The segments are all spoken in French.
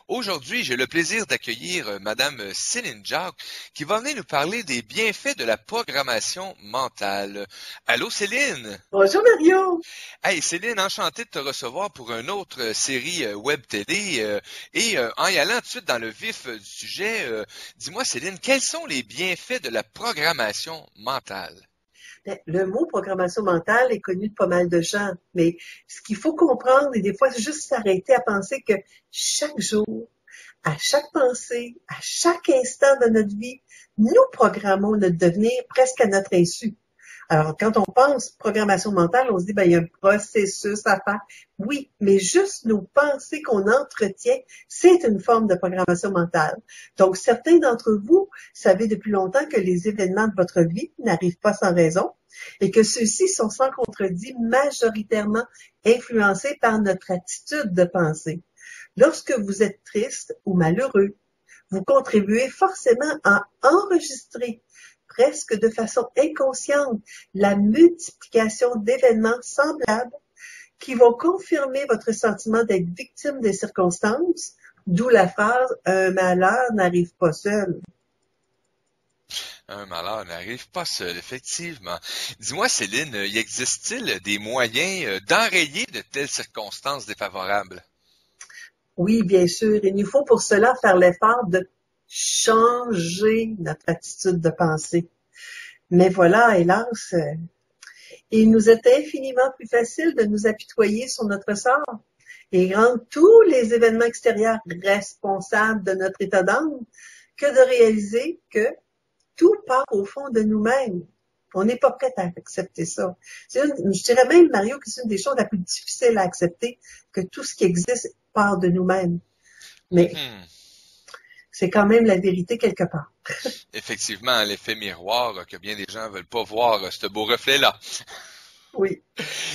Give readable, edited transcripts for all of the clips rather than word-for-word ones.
Aujourd'hui, j'ai le plaisir d'accueillir Madame Céline Jacques qui va venir nous parler des bienfaits de la programmation mentale. Allô Céline? Bonjour Mario. Hey Céline, enchanté de te recevoir pour une autre série web télé. En y allant tout de suite dans le vif du sujet, dis-moi Céline, quels sont les bienfaits de la programmation mentale? Le mot programmation mentale est connu de pas mal de gens, mais ce qu'il faut comprendre, et des fois, c'est juste s'arrêter à penser que chaque jour, à chaque pensée, à chaque instant de notre vie, nous programmons notre devenir presque à notre insu. Alors, quand on pense programmation mentale, on se dit, il y a un processus à faire. Oui, mais juste nos pensées qu'on entretient, c'est une forme de programmation mentale. Donc, certains d'entre vous savez depuis longtemps que les événements de votre vie n'arrivent pas sans raison et que ceux-ci sont sans contredit majoritairement influencés par notre attitude de pensée. Lorsque vous êtes triste ou malheureux, vous contribuez forcément à enregistrer presque de façon inconsciente la multiplication d'événements semblables qui vont confirmer votre sentiment d'être victime des circonstances, d'où la phrase « un malheur n'arrive pas seul ». Un malheur n'arrive pas seul, effectivement. Dis-moi Céline, y existe-t-il des moyens d'enrayer de telles circonstances défavorables? Oui, bien sûr, il nous faut pour cela faire l'effort de changer notre attitude de pensée. Mais voilà, hélas, il nous est infiniment plus facile de nous apitoyer sur notre sort et rendre tous les événements extérieurs responsables de notre état d'âme que de réaliser que tout part au fond de nous-mêmes. On n'est pas prêt à accepter ça. Je dirais même, Mario, que c'est une des choses la plus difficiles à accepter, que tout ce qui existe part de nous-mêmes. Mais c'est quand même la vérité quelque part. Effectivement, l'effet miroir que bien des gens veulent pas voir, ce beau reflet-là. Oui.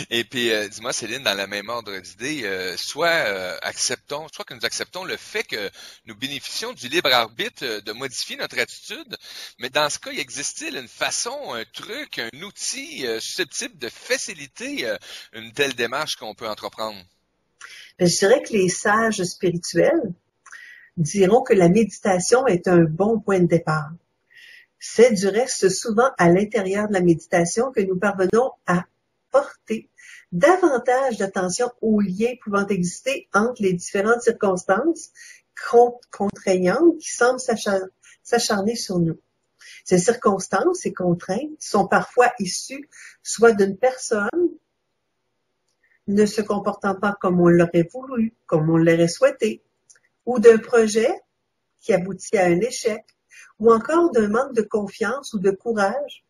Et puis, dis-moi, Céline, dans la même ordre d'idée, soit que nous acceptons le fait que nous bénéficions du libre arbitre de modifier notre attitude, mais dans ce cas, existe-t-il une façon, un truc, un outil susceptible de faciliter une telle démarche qu'on peut entreprendre? Je dirais que les sages spirituels diront que la méditation est un bon point de départ. C'est du reste souvent à l'intérieur de la méditation que nous parvenons à porter davantage d'attention aux liens pouvant exister entre les différentes circonstances contraignantes qui semblent s'acharner sur nous. Ces circonstances et contraintes sont parfois issues soit d'une personne ne se comportant pas comme on l'aurait voulu, comme on l'aurait souhaité, ou d'un projet qui aboutit à un échec, ou encore d'un manque de confiance ou de courage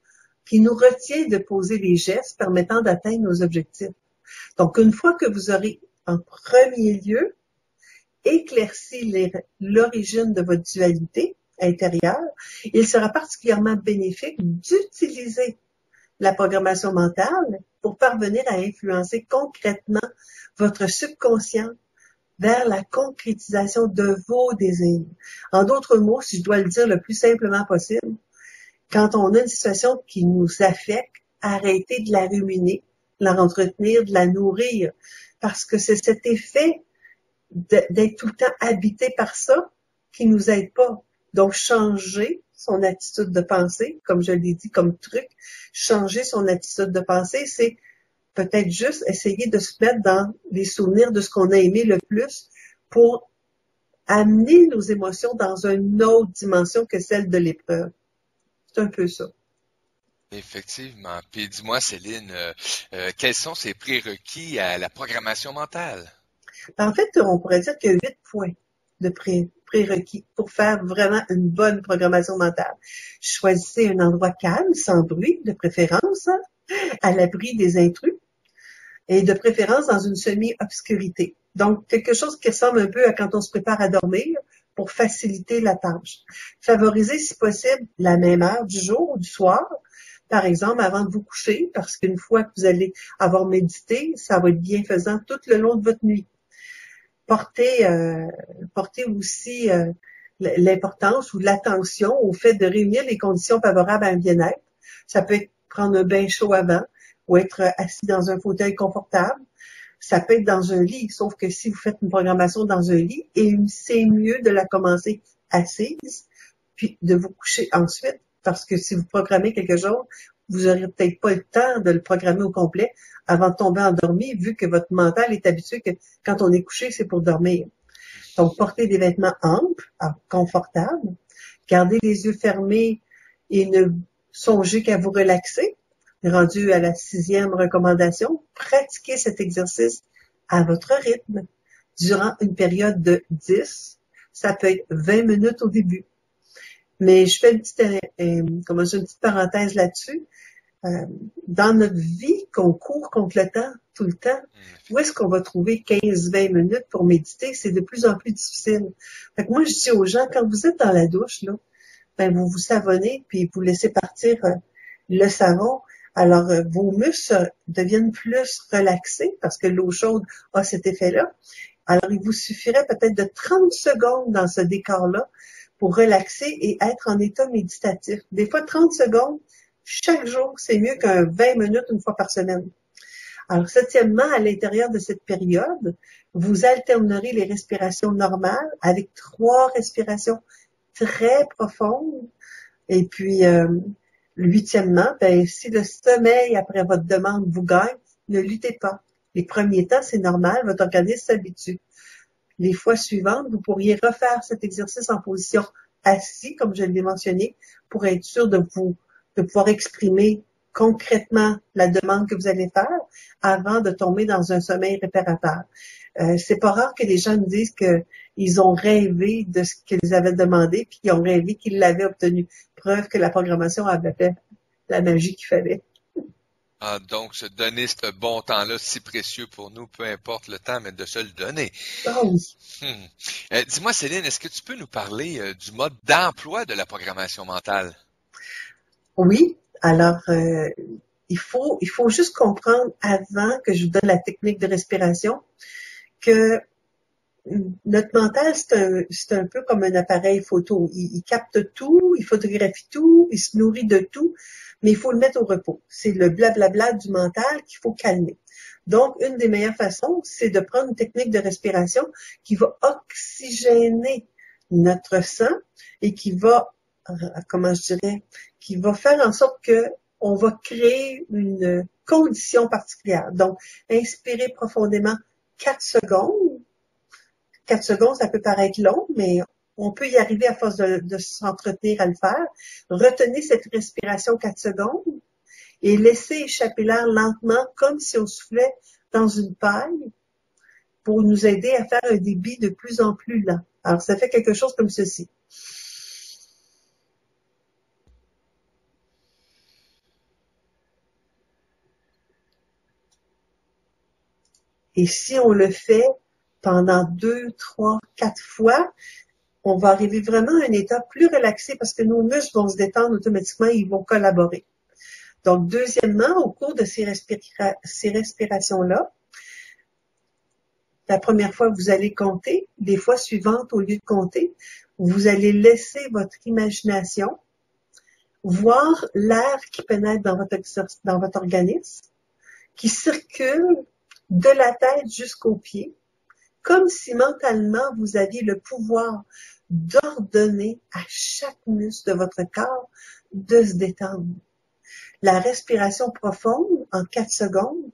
qui nous retient de poser les gestes permettant d'atteindre nos objectifs. Donc, une fois que vous aurez en premier lieu éclairci l'origine de votre dualité intérieure, il sera particulièrement bénéfique d'utiliser la programmation mentale pour parvenir à influencer concrètement votre subconscient vers la concrétisation de vos désirs. En d'autres mots, si je dois le dire le plus simplement possible, quand on a une situation qui nous affecte, arrêtez de la ruminer, de la entretenir, de la nourrir, parce que c'est cet effet d'être tout le temps habité par ça qui nous aide pas. Donc, changer son attitude de pensée, comme je l'ai dit comme truc, changer son attitude de pensée, c'est peut-être juste essayer de se mettre dans les souvenirs de ce qu'on a aimé le plus pour amener nos émotions dans une autre dimension que celle de l'épreuve. C'est un peu ça. Effectivement. Puis dis-moi, Céline, quels sont ces prérequis à la programmation mentale? En fait, on pourrait dire qu'il y a 8 points de prérequis pour faire vraiment une bonne programmation mentale. Choisissez un endroit calme, sans bruit, de préférence, à l'abri des intrus, et de préférence dans une semi-obscurité. Donc, quelque chose qui ressemble un peu à quand on se prépare à dormir pour faciliter la tâche. Favorisez, si possible, la même heure du jour ou du soir, par exemple, avant de vous coucher, parce qu'une fois que vous allez avoir médité, ça va être bienfaisant tout le long de votre nuit. Portez aussi l'importance ou l'attention au fait de réunir les conditions favorables à un bien-être. Ça peut être prendre un bain chaud avant ou être assis dans un fauteuil confortable. Ça peut être dans un lit, sauf que si vous faites une programmation dans un lit, et c'est mieux de la commencer assise, puis de vous coucher ensuite, parce que si vous programmez quelque chose, vous aurez peut-être pas le temps de le programmer au complet avant de tomber endormi, vu que votre mental est habitué que quand on est couché, c'est pour dormir. Donc, portez des vêtements amples, confortables, gardez les yeux fermés et ne songez qu'à vous relaxer. Rendu à la 6e recommandation, pratiquez cet exercice à votre rythme durant une période de 10, ça peut être 20 minutes au début. Mais je fais une petite parenthèse là-dessus. Dans notre vie, qu'on court contre le temps, tout le temps, où est-ce qu'on va trouver 15-20 minutes pour méditer? C'est de plus en plus difficile. Fait que moi, je dis aux gens, quand vous êtes dans la douche, là, ben vous vous savonnez, puis vous laissez partir le savon. Alors, vos muscles deviennent plus relaxés parce que l'eau chaude a cet effet-là. Alors, il vous suffirait peut-être de 30 secondes dans ce décor-là pour relaxer et être en état méditatif. Des fois, 30 secondes, chaque jour, c'est mieux qu'un 20 minutes une fois par semaine. Alors, septièmement, à l'intérieur de cette période, vous alternerez les respirations normales avec 3 respirations très profondes. Et puis, huitièmement, ben, si le sommeil après votre demande vous gagne, ne luttez pas. Les premiers temps, c'est normal, votre organisme s'habitue. Les fois suivantes, vous pourriez refaire cet exercice en position assis, comme je l'ai mentionné, pour être sûr de pouvoir exprimer concrètement la demande que vous allez faire avant de tomber dans un sommeil réparateur. C'est pas rare que les gens me disent qu'ils ont rêvé de ce qu'ils avaient demandé, puis qu'ils ont rêvé qu'ils l'avaient obtenu. Preuve que la programmation avait fait la magie qu'il fallait. Ah, donc, se donner ce bon temps-là si précieux pour nous, peu importe le temps, mais de se le donner. Ah oui. Dis-moi, Céline, est-ce que tu peux nous parler du mode d'emploi de la programmation mentale? Oui. Alors, il faut juste comprendre avant que je vous donne la technique de respiration que notre mental, c'est un peu comme un appareil photo. Il capte tout, il photographie tout, il se nourrit de tout, mais il faut le mettre au repos. C'est le blablabla du mental qu'il faut calmer. Donc, une des meilleures façons, c'est de prendre une technique de respiration qui va oxygéner notre sang et qui va, qui va faire en sorte que on va créer une condition particulière. Donc, inspirez profondément 4 secondes. 4 secondes, ça peut paraître long, mais on peut y arriver à force de s'entretenir à le faire. Retenez cette respiration 4 secondes et laissez échapper l'air lentement comme si on soufflait dans une paille pour nous aider à faire un débit de plus en plus lent. Alors, ça fait quelque chose comme ceci. Et si on le fait pendant 2, 3, 4 fois, on va arriver vraiment à un état plus relaxé parce que nos muscles vont se détendre automatiquement et ils vont collaborer. Donc, deuxièmement, au cours de ces respirations-là, la première fois, vous allez compter. Les fois suivantes, au lieu de compter, vous allez laisser votre imagination voir l'air qui pénètre dans votre organisme, qui circule de la tête jusqu'aux pieds, comme si mentalement vous aviez le pouvoir d'ordonner à chaque muscle de votre corps de se détendre. La respiration profonde en 4 secondes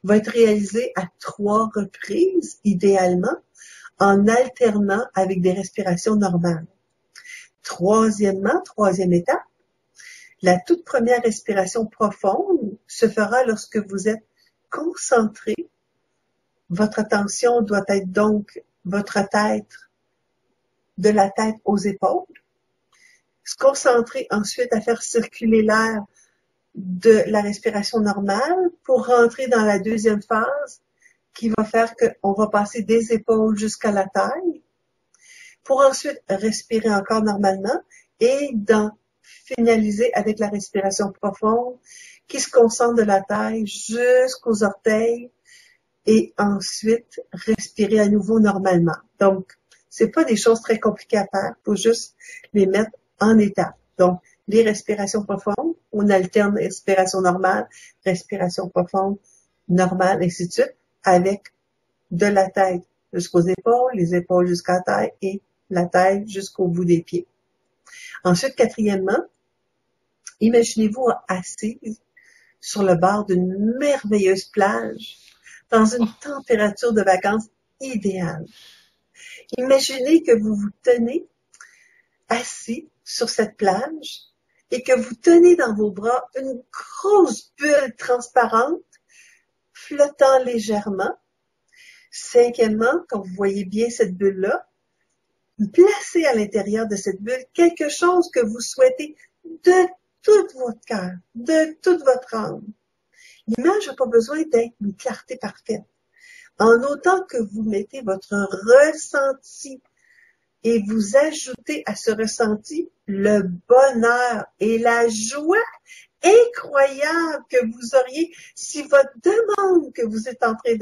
va être réalisée à 3 reprises, idéalement, en alternant avec des respirations normales. Troisièmement, troisième étape, la toute première respiration profonde se fera lorsque vous êtes concentré. Votre attention doit être donc votre tête, de la tête aux épaules. Se concentrer ensuite à faire circuler l'air de la respiration normale pour rentrer dans la deuxième phase qui va faire qu'on va passer des épaules jusqu'à la taille pour ensuite respirer encore normalement et finaliser avec la respiration profonde qui se concentre de la taille jusqu'aux orteils et ensuite respirer à nouveau normalement. Donc, c'est pas des choses très compliquées à faire, faut juste les mettre en étapes. Donc, les respirations profondes, on alterne respiration normale, respiration profonde, normale, ainsi de suite, avec de la tête jusqu'aux épaules, les épaules jusqu'à la taille et la tête jusqu'au bout des pieds. Ensuite, quatrièmement, imaginez-vous assise sur le bord d'une merveilleuse plage, dans une température de vacances idéale. Imaginez que vous vous tenez assis sur cette plage et que vous tenez dans vos bras une grosse bulle transparente flottant légèrement. Cinquièmement, quand vous voyez bien cette bulle-là, placez à l'intérieur de cette bulle quelque chose que vous souhaitez de tout votre cœur, de toute votre âme. L'image n'a pas besoin d'être une clarté parfaite. En autant que vous mettez votre ressenti et vous ajoutez à ce ressenti le bonheur et la joie incroyable que vous auriez si votre demande que vous êtes en train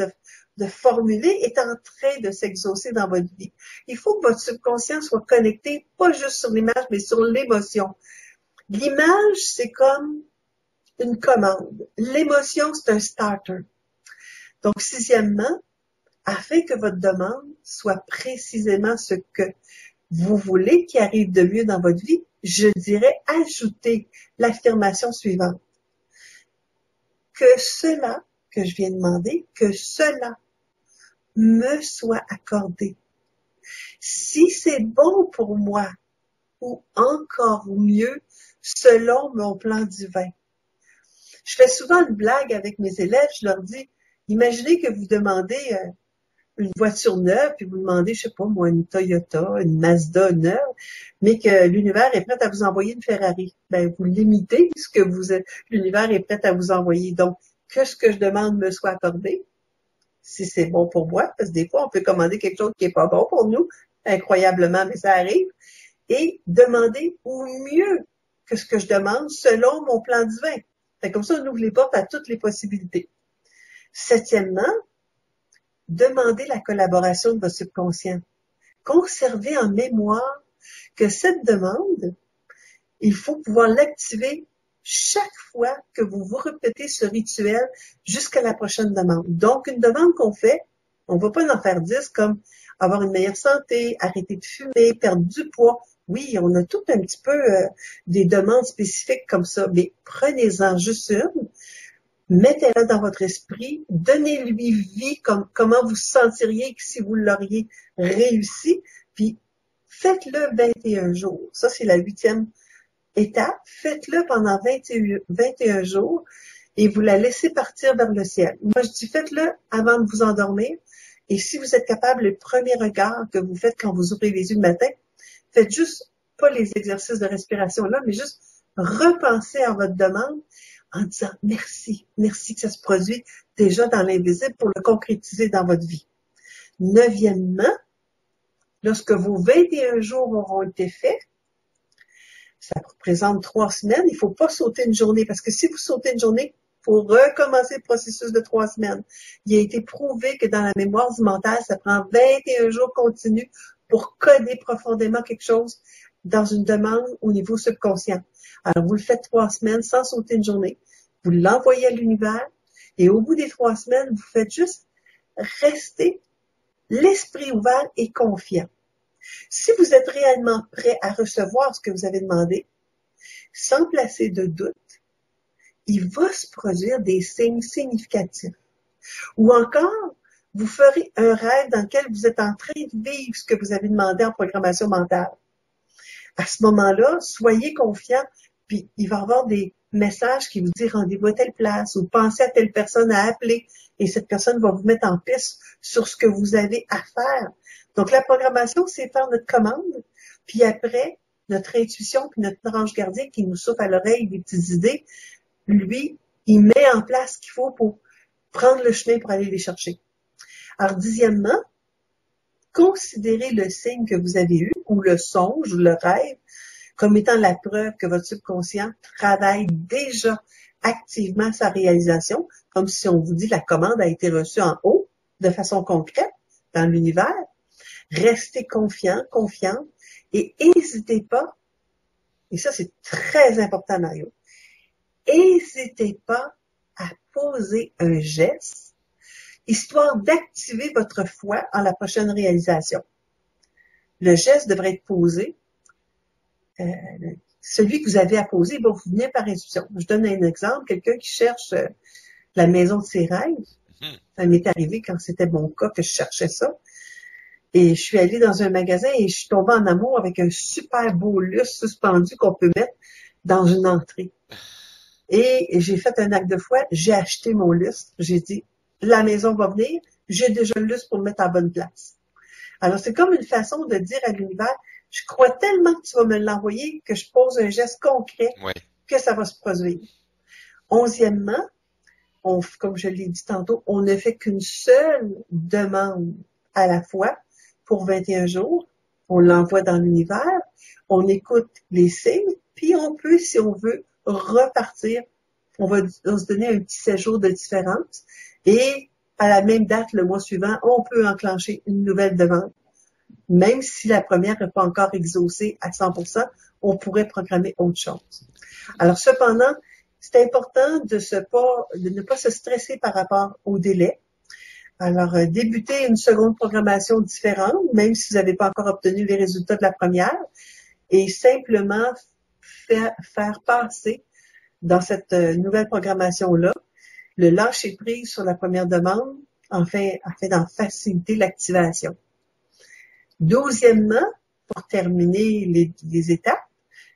de formuler est en train de s'exaucer dans votre vie. Il faut que votre subconscient soit connecté, pas juste sur l'image, mais sur l'émotion. L'image, c'est comme une commande. L'émotion, c'est un starter. Donc, sixièmement, afin que votre demande soit précisément ce que vous voulez qui arrive de mieux dans votre vie, je dirais ajouter l'affirmation suivante. Que cela que je viens de demander, que cela me soit accordé. Si c'est bon pour moi, ou encore mieux, selon mon plan divin. Je fais souvent une blague avec mes élèves, je leur dis, imaginez que vous demandez une voiture neuve, puis vous demandez, je sais pas moi, une Toyota, une Mazda neuve, mais que l'univers est prêt à vous envoyer une Ferrari. Ben, vous limitez ce que l'univers est prêt à vous envoyer. Donc, que ce que je demande me soit accordé, si c'est bon pour moi, parce que des fois, on peut commander quelque chose qui est pas bon pour nous, incroyablement, mais ça arrive, et demander au mieux que ce que je demande selon mon plan divin. Fait comme ça, on ouvre les portes à toutes les possibilités. Septièmement, demandez la collaboration de votre subconscient. Conservez en mémoire que cette demande, il faut pouvoir l'activer chaque fois que vous vous répétez ce rituel jusqu'à la prochaine demande. Donc, une demande qu'on fait, on ne va pas en faire 10 comme avoir une meilleure santé, arrêter de fumer, perdre du poids. Oui, on a tout un petit peu des demandes spécifiques comme ça, mais prenez-en juste une, mettez-la dans votre esprit, donnez-lui vie, comment vous sentiriez si vous l'auriez réussi, puis faites-le 21 jours. Ça, c'est la 8e étape. Faites-le pendant 21 jours et vous la laissez partir vers le ciel. Moi, je dis faites-le avant de vous endormir. Et si vous êtes capable, le premier regard que vous faites quand vous ouvrez les yeux le matin, faites juste, pas les exercices de respiration là, mais juste repensez à votre demande en disant merci, merci que ça se produit déjà dans l'invisible pour le concrétiser dans votre vie. Neuvièmement, lorsque vos 21 jours auront été faits, ça représente 3 semaines, il ne faut pas sauter une journée, parce que si vous sautez une journée, il faut recommencer le processus de 3 semaines. Il a été prouvé que dans la mémoire du mental, ça prend 21 jours continus pour coder profondément quelque chose dans une demande au niveau subconscient. Alors, vous le faites 3 semaines sans sauter une journée. Vous l'envoyez à l'univers et au bout des 3 semaines, vous faites juste rester l'esprit ouvert et confiant. Si vous êtes réellement prêt à recevoir ce que vous avez demandé, sans placer de doute, il va se produire des signes significatifs. Ou encore, vous ferez un rêve dans lequel vous êtes en train de vivre ce que vous avez demandé en programmation mentale. À ce moment-là, soyez confiant, puis il va y avoir des messages qui vous disent rendez-vous à telle place ou pensez à telle personne à appeler et cette personne va vous mettre en piste sur ce que vous avez à faire. Donc, la programmation, c'est faire notre commande, puis après, notre intuition, puis notre ange gardien qui nous souffle à l'oreille des petites idées, lui, il met en place ce qu'il faut pour prendre le chemin pour aller les chercher. Alors, dixièmement, considérez le signe que vous avez eu, ou le songe, ou le rêve, comme étant la preuve que votre subconscient travaille déjà activement sa réalisation, comme si on vous dit la commande a été reçue en haut, de façon concrète, dans l'univers. Restez confiant, confiante, et n'hésitez pas, et ça c'est très important Mario, n'hésitez pas à poser un geste histoire d'activer votre foi en la prochaine réalisation. Le geste devrait être posé. Celui que vous avez à poser va vous venir par intuition. Je donne un exemple. Quelqu'un qui cherche la maison de ses rêves. Ça m'est arrivé quand c'était mon cas que je cherchais ça. Et je suis allée dans un magasin et je suis tombée en amour avec un super beau lustre suspendu qu'on peut mettre dans une entrée. Et j'ai fait un acte de foi, j'ai acheté mon lustre. J'ai dit, la maison va venir, j'ai déjà le lustre pour le mettre à la bonne place. Alors, c'est comme une façon de dire à l'univers, je crois tellement que tu vas me l'envoyer que je pose un geste concret que ça va se produire. 11e, comme je l'ai dit tantôt, on ne fait qu'une seule demande à la fois pour 21 jours. On l'envoie dans l'univers, on écoute les signes, puis on peut, si on veut, repartir. On va se donner un petit séjour de différence et à la même date, le mois suivant, on peut enclencher une nouvelle demande. Même si la première n'est pas encore exaucée à 100%, on pourrait programmer autre chose. Alors cependant, c'est important de ne pas se stresser par rapport au délai. Alors, débuter une seconde programmation différente, même si vous n'avez pas encore obtenu les résultats de la première, et simplement faire passer dans cette nouvelle programmation-là le lâcher-prise sur la première demande, afin d'en faciliter l'activation. 12e, pour terminer les étapes,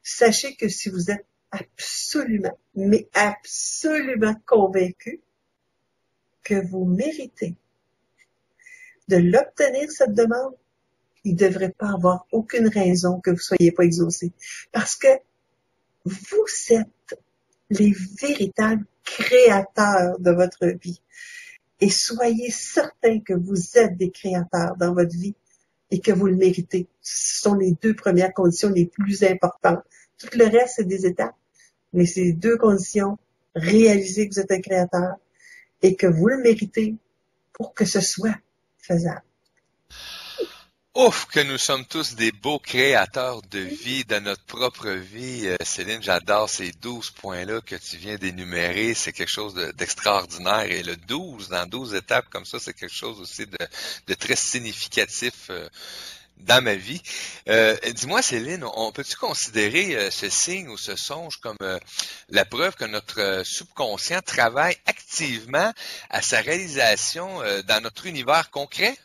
sachez que si vous êtes absolument, mais absolument convaincu que vous méritez de l'obtenir, cette demande, il ne devrait pas avoir aucune raison que vous ne soyez pas exaucé. Parce que vous êtes les véritables créateurs de votre vie. Et soyez certains que vous êtes des créateurs dans votre vie et que vous le méritez. Ce sont les 2 premières conditions les plus importantes. Tout le reste, c'est des étapes. Mais ces 2 conditions, réaliser que vous êtes un créateur et que vous le méritez pour que ce soit faisable. Ouf, que nous sommes tous des beaux créateurs de vie, de notre propre vie. Céline, j'adore ces 12 points-là que tu viens d'énumérer. C'est quelque chose d'extraordinaire. Et le 12, dans 12 étapes comme ça, c'est quelque chose aussi de très significatif dans ma vie. Dis-moi, Céline, peut-tu considérer ce signe ou ce songe comme la preuve que notre subconscient travaille activement à sa réalisation dans notre univers concret?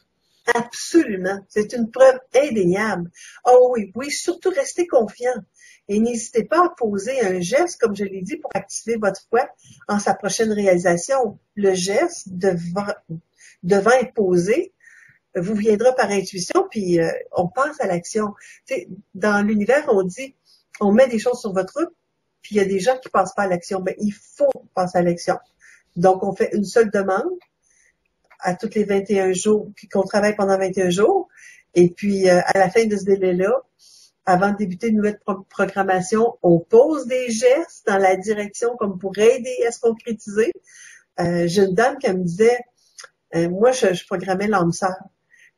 Absolument. C'est une preuve indéniable. Oh oui, surtout restez confiant. Et n'hésitez pas à poser un geste, comme je l'ai dit, pour activer votre foi en sa prochaine réalisation. Le geste devant être posé vous viendra par intuition, puis on passe à l'action. Tu sais, dans l'univers, on dit, on met des choses sur votre route, puis il y a des gens qui passent pas à l'action. Ben, il faut passer à l'action. Donc, on fait une seule demande à tous les 21 jours, puis qu'on travaille pendant 21 jours. Et puis, à la fin de ce délai-là, avant de débuter une nouvelle programmation, on pose des gestes dans la direction comme pour aider à se concrétiser. J'ai une dame qui me disait, moi, je programmais l'âme sœur.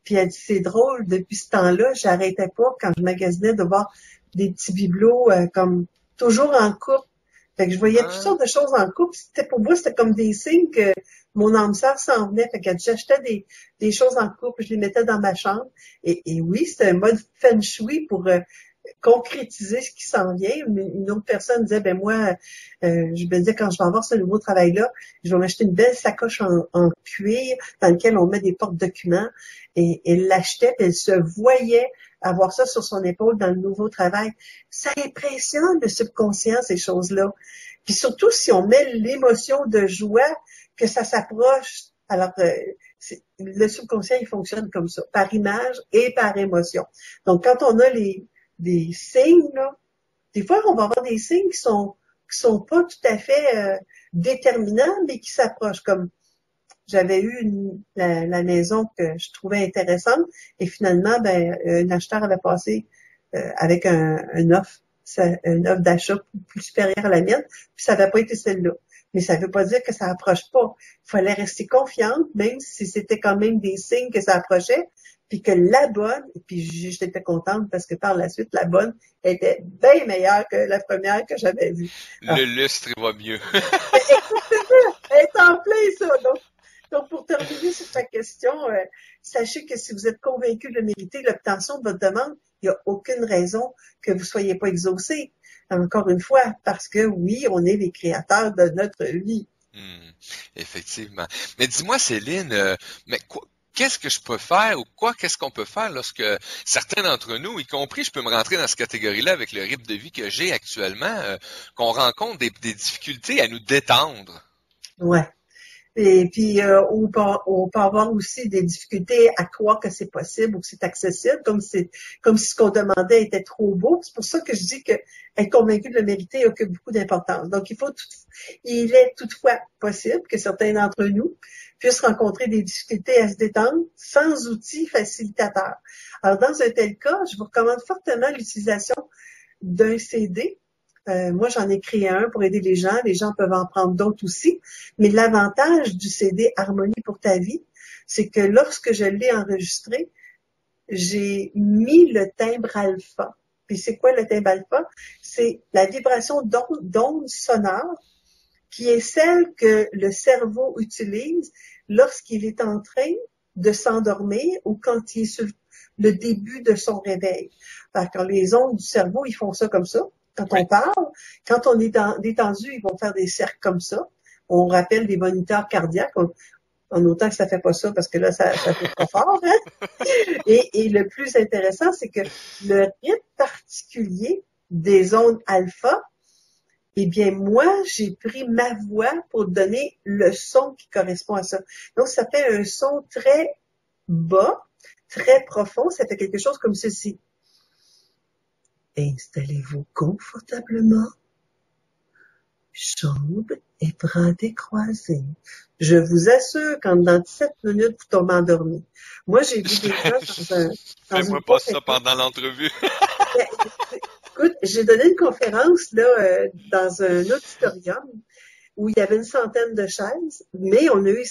Puis elle dit, c'est drôle, depuis ce temps-là, j'arrêtais pas, quand je magasinais, de voir des petits bibelots comme toujours en couple. Fait que je voyais toutes sortes de choses en couple. Pour moi, c'était comme des signes que mon âme sœur s'en venait. Fait que j'achetais des choses en couple, je les mettais dans ma chambre. Et oui, c'était un mode feng shui pour concrétiser ce qui s'en vient. Une autre personne disait, ben moi, je me disais, quand je vais avoir ce nouveau travail-là, je vais m'acheter une belle sacoche en cuir dans laquelle on met des porte-documents. Et elle l'achetait, puis elle se voyait avoir ça sur son épaule dans le nouveau travail. Ça impressionne le subconscient, ces choses-là. Puis surtout, si on met l'émotion de joie, que ça s'approche. Alors, le subconscient, il fonctionne comme ça, par image et par émotion. Donc, quand on a des signes, là, des fois, on va avoir des signes qui sont pas tout à fait déterminants, mais qui s'approchent. Comme j'avais eu la maison que je trouvais intéressante, et finalement, un acheteur avait passé avec une offre d'achat plus supérieure à la mienne, puis ça n'avait pas été celle-là. Mais ça ne veut pas dire que ça approche pas. Il fallait rester confiante, même si c'était quand même des signes que ça approchait, puis que la bonne, et puis j'étais contente parce que par la suite, la bonne était bien meilleure que la première que j'avais vue. Le lustre, il va mieux. Elle est en plein, ça. Donc, pour te terminer sur ta question, sachez que si vous êtes convaincu de mériter l'obtention de votre demande, il n'y a aucune raison que vous soyez pas exaucé. Encore une fois, parce que oui, on est les créateurs de notre vie. Effectivement. Mais dis-moi, Céline, mais qu'est-ce que je peux faire ou qu'est-ce qu'on peut faire lorsque certains d'entre nous, y compris, je peux me rentrer dans cette catégorie-là avec le rythme de vie que j'ai actuellement, qu'on rencontre des difficultés à nous détendre? Ouais. Et puis, on peut avoir aussi des difficultés à croire que c'est possible ou que c'est accessible, comme si ce qu'on demandait était trop beau. C'est pour ça que je dis que être convaincu de le mériter occupe beaucoup d'importance. Donc, il est toutefois possible que certains d'entre nous puissent rencontrer des difficultés à se détendre sans outils facilitateurs. Alors, dans un tel cas, je vous recommande fortement l'utilisation d'un CD. Moi, j'en ai créé un pour aider les gens peuvent en prendre d'autres aussi. Mais l'avantage du CD Harmonie pour ta vie, c'est que lorsque je l'ai enregistré, j'ai mis le timbre alpha. Puis c'est quoi le timbre alpha? C'est la vibration d'onde sonore qui est celle que le cerveau utilise lorsqu'il est en train de s'endormir ou quand il est sur le début de son réveil. Quand les ondes du cerveau, ils font ça comme ça. Quand on parle, quand on est détendu, ils vont faire des cercles comme ça. On rappelle des moniteurs cardiaques, en autant que ça fait pas ça, parce que là, ça fait pas fort. Hein? Et le plus intéressant, c'est que le rythme particulier des ondes alpha, eh bien, moi, j'ai pris ma voix pour donner le son qui correspond à ça. Donc, ça fait un son très bas, très profond. Ça fait quelque chose comme ceci. Installez-vous confortablement, jambes et bras décroisés. Je vous assure qu'en dans 17 minutes, vous tombez endormi. Moi, j'ai vu des gens Fais-moi pas ça pendant l'entrevue. Écoute, j'ai donné une conférence là dans un auditorium où il y avait une centaine de chaises, mais on a eu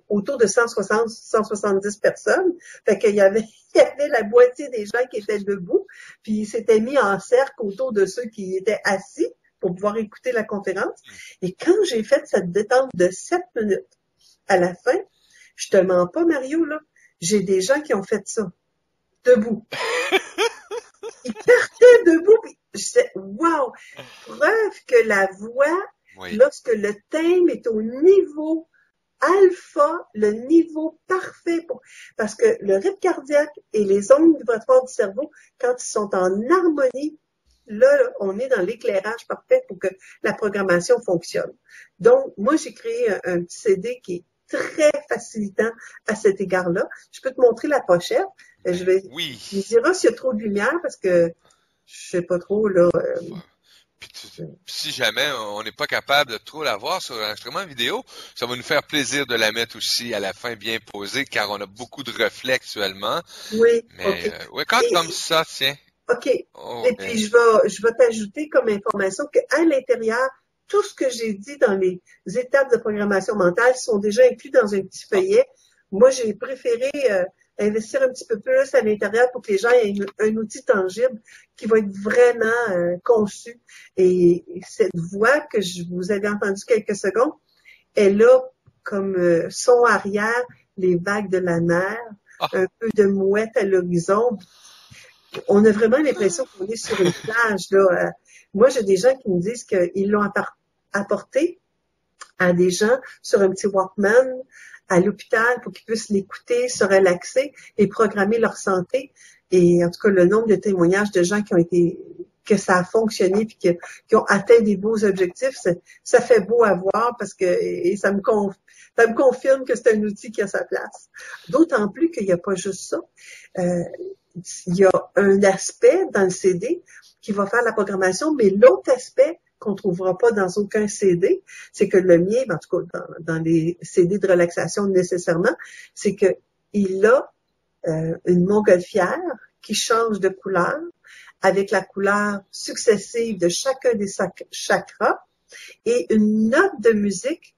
autour de 170 personnes. Fait qu'il y avait la moitié des gens qui étaient debout, puis ils s'étaient mis en cercle autour de ceux qui étaient assis pour pouvoir écouter la conférence. Et quand j'ai fait cette détente de 7 minutes, à la fin, je te mens pas, Mario, là, j'ai des gens qui ont fait ça, debout. Ils partaient debout, puis je disais, wow! Preuve que la voix, lorsque le thème est au niveau alpha, le niveau parfait parce que le rythme cardiaque et les ondes vibratoires du cerveau, quand ils sont en harmonie, là, on est dans l'éclairage parfait pour que la programmation fonctionne. Donc, moi, j'ai créé un petit CD qui est très facilitant à cet égard-là. Je peux te montrer la pochette. Tu me diras s'il y a trop de lumière parce que je sais pas trop, là. Si jamais on n'est pas capable de trop la voir sur l'enregistrement vidéo, ça va nous faire plaisir de la mettre aussi à la fin bien posée, car on a beaucoup de reflets actuellement. Oui, mais comme ça, tiens. OK. Et puis, je vais t'ajouter comme information qu'à l'intérieur, tout ce que j'ai dit dans les étapes de programmation mentale sont déjà inclus dans un petit feuillet. Moi, j'ai préféré investir un petit peu plus à l'intérieur pour que les gens aient un outil tangible qui va être vraiment conçu. Et cette voix que je vous avais entendue quelques secondes, elle a comme son arrière les vagues de la mer, un peu de mouette à l'horizon. On a vraiment l'impression qu'on est sur une plage, là. Moi, j'ai des gens qui me disent qu'ils l'ont apporté à des gens sur un petit Walkman à l'hôpital pour qu'ils puissent l'écouter, se relaxer et programmer leur santé. Et en tout cas, le nombre de témoignages de gens que ça a fonctionné puis qui ont atteint des beaux objectifs, ça fait beau à voir parce que ça me confirme que c'est un outil qui a sa place. D'autant plus qu'il n'y a pas juste ça. Il y a un aspect dans le CD qui va faire la programmation, mais l'autre aspect qu'on trouvera pas dans aucun CD, c'est que le mien, en tout cas dans les CD de relaxation nécessairement, c'est que il a une montgolfière qui change de couleur avec la couleur successive de chacun des chakras et une note de musique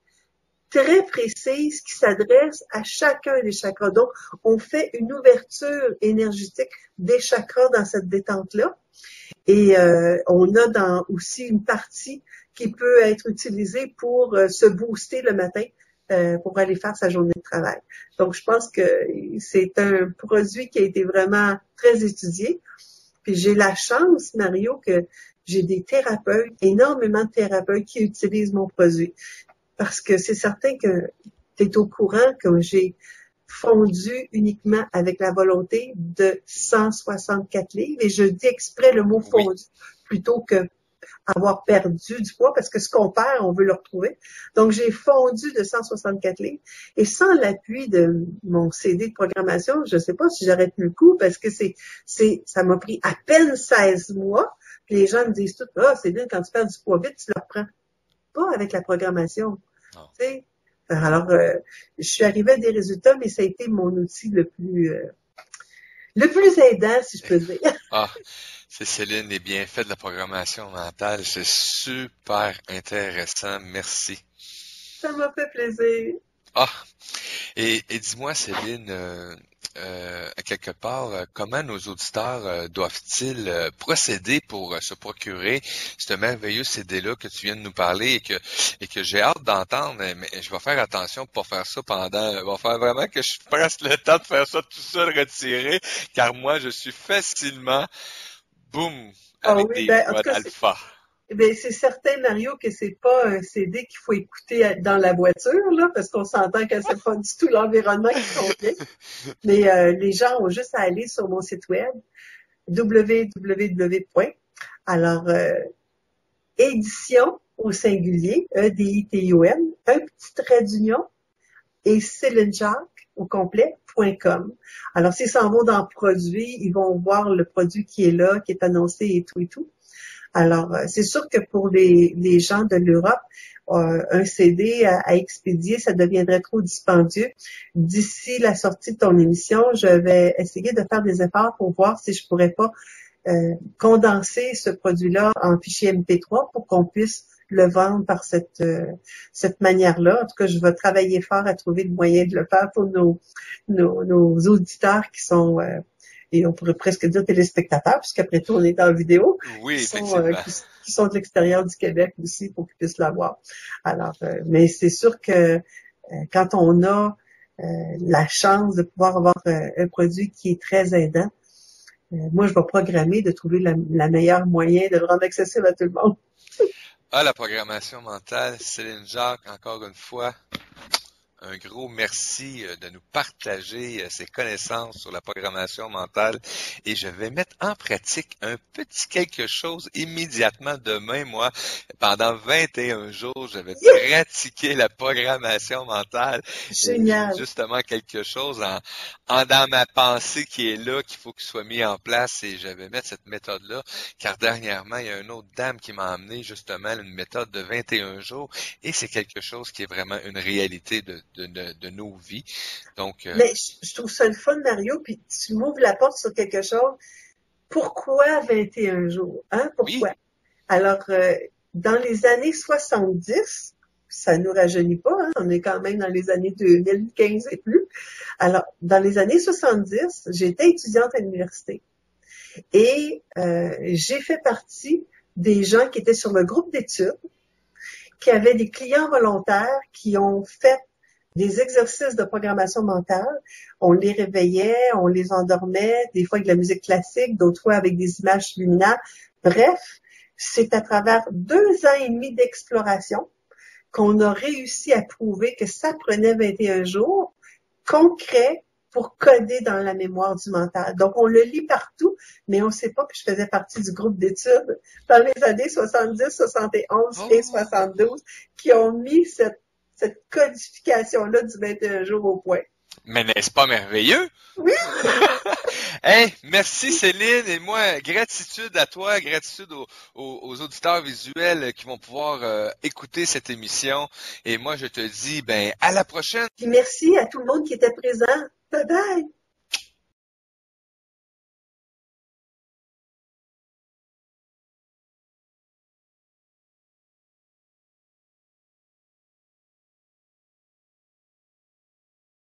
très précise qui s'adresse à chacun des chakras. Donc, on fait une ouverture énergétique des chakras dans cette détente-là. Et on a aussi une partie qui peut être utilisée pour se booster le matin pour aller faire sa journée de travail. Donc, je pense que c'est un produit qui a été vraiment très étudié. Puis j'ai la chance, Mario, que j'ai des thérapeutes, énormément de thérapeutes qui utilisent mon produit. Parce que c'est certain que tu es au courant que j'ai fondu uniquement avec la volonté de 164 livres. Et je dis exprès le mot Oui. fondu plutôt que avoir perdu du poids, parce que ce qu'on perd, on veut le retrouver. Donc, j'ai fondu de 164 livres. Et sans l'appui de mon CD de programmation, je ne sais pas si j'aurais tenu le coup, parce que ça m'a pris à peine 16 mois. Puis les gens me disent tout, c'est bien, quand tu perds du poids vite, tu le reprends. Pas avec la programmation. Tu sais? Alors, je suis arrivée à des résultats, mais ça a été mon outil le plus aidant, si je peux dire. Ah, c'est Céline, les bienfaits de la programmation mentale. C'est super intéressant. Merci. Ça m'a fait plaisir. Ah, et dis-moi, Céline, à quelque part, comment nos auditeurs doivent-ils procéder pour se procurer ce merveilleux CD-là que tu viens de nous parler et que j'ai hâte d'entendre, mais je vais faire attention pour pas faire ça il va falloir vraiment que je prenne le temps de faire ça tout seul retiré, car moi, je suis facilement, boum, avec Oui, des ben, en voix tout cas, d'alpha. c'est certain, Mario, que c'est pas un CD qu'il faut écouter dans la voiture, là, parce qu'on s'entend que c'est pas du tout l'environnement qui convient. Mais les gens ont juste à aller sur mon site web, www. Alors, édition au singulier, EDITION, un petit trait d'union, et Céline Jacques au complet.com. Alors, s'ils s'en vont dans produit, ils vont voir le produit qui est là, qui est annoncé et tout et tout. Alors, c'est sûr que pour les gens de l'Europe, un CD à expédier, ça deviendrait trop dispendieux. D'ici la sortie de ton émission, je vais essayer de faire des efforts pour voir si je pourrais pas condenser ce produit-là en fichier MP3 pour qu'on puisse le vendre par cette manière-là. En tout cas, je vais travailler fort à trouver le moyen de le faire pour nos auditeurs qui sont et on pourrait presque dire téléspectateurs, puisqu'après tout, on est en vidéo, Oui, qui effectivement. sont de l'extérieur du Québec aussi pour qu'ils puissent l'avoir. Alors, mais c'est sûr que quand on a la chance de pouvoir avoir un produit qui est très aidant, moi, je vais programmer de trouver la meilleure moyen de le rendre accessible à tout le monde. Ah, la programmation mentale, Céline Jacques, encore une fois. Un gros merci de nous partager ses connaissances sur la programmation mentale et je vais mettre en pratique un petit quelque chose immédiatement demain. Moi, pendant 21 jours, je vais pratiquer la programmation mentale. Génial. Justement, quelque chose dans ma pensée qui est là, qu'il faut qu'il soit mis en place et je vais mettre cette méthode-là car dernièrement, il y a une autre dame qui m'a amené justement une méthode de 21 jours et c'est quelque chose qui est vraiment une réalité de nos vies. Donc, mais je trouve ça le fun, Mario, puis tu m'ouvres la porte sur quelque chose. Pourquoi 21 jours? Hein? Pourquoi? oui. Alors, dans les années 70, ça nous rajeunit pas, hein? On est quand même dans les années 2015 et plus. Alors, dans les années 70, j'étais étudiante à l'université et j'ai fait partie des gens qui étaient sur le groupe d'études, qui avaient des clients volontaires qui ont fait des exercices de programmation mentale. On les réveillait, on les endormait, des fois avec de la musique classique, d'autres fois avec des images subliminales. Bref, c'est à travers 2 ans et demi d'exploration qu'on a réussi à prouver que ça prenait 21 jours concrets pour coder dans la mémoire du mental. Donc, on le lit partout, mais on ne sait pas que je faisais partie du groupe d'études dans les années 70, 71 et 72 qui ont mis cette codification-là du 21 jours au point. Mais n'est-ce pas merveilleux? Oui! Hey, merci Céline et moi, gratitude à toi, gratitude aux auditeurs visuels qui vont pouvoir écouter cette émission. Et moi, je te dis, à la prochaine! Puis merci à tout le monde qui était présent. Bye bye!